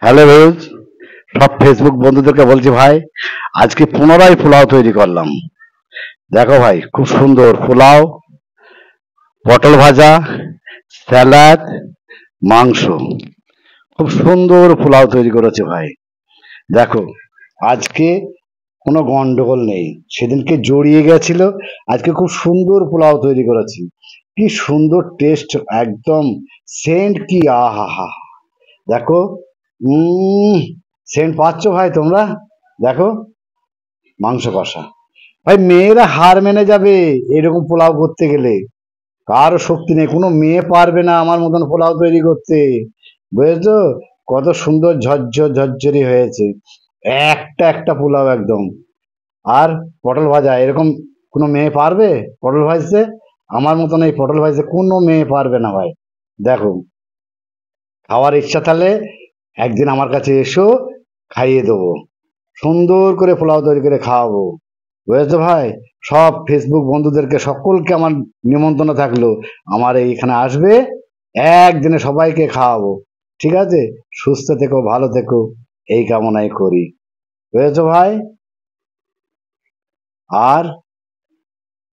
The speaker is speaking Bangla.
হ্যালো রোজ, সব ফেসবুক বন্ধুদেরকে বলছি ভাই, আজকে পুনরায় পোলাও তৈরি করলাম। দেখো ভাই, খুব সুন্দর পোলাও, পটল ভাজা, স্যালাড, মাংস। খুব সুন্দর পোলাও তৈরি করেছে ভাই। দেখো, আজকে কোনো গন্ডগোল নেই, সেদিনকে জড়িয়ে গেছিল। আজকে খুব সুন্দর পোলাও তৈরি করেছি। কি সুন্দর টেস্ট, একদম সেন্ট কি, আহা হা। দেখো, উম সেন্ট পাচ্ছ ভাই তোমরা? দেখো, মাংস কষা। ভাই মেয়েরা হার মেনে যাবে এরকম পোলাও করতে গেলে। কারো শক্তি নেই, কোনো মেয়ে পারবে না আমার মতন পোলাও তৈরি করতে। বুঝেছো? কত সুন্দর ঝরঝর ঝরঝরি হয়েছে, একটা একটা পোলাও একদম। আর পটল ভাজা, এরকম কোনো মেয়ে পারবে পটল ভাজতে? আমার মতন এই পটল ভাজতে কোনো মেয়ে পারবে না ভাই। দেখো, খাওয়ার ইচ্ছা থাকলে একদিন আমার কাছে এসো, খাইয়ে দেবো। সুন্দর করে পোলাও তৈরি করে খাওয়াবো। বুঝেছো ভাই? সব ফেসবুক বন্ধুদেরকে সকলকে আমার নিমন্ত্রণ থাকলো, আমার এইখানে আসবে, একদিনে সবাইকে খাওয়াবো। ঠিক আছে? সুস্থ থেকো, ভালো থেকো, এই কামনাই করি। বুঝেছো ভাই? আর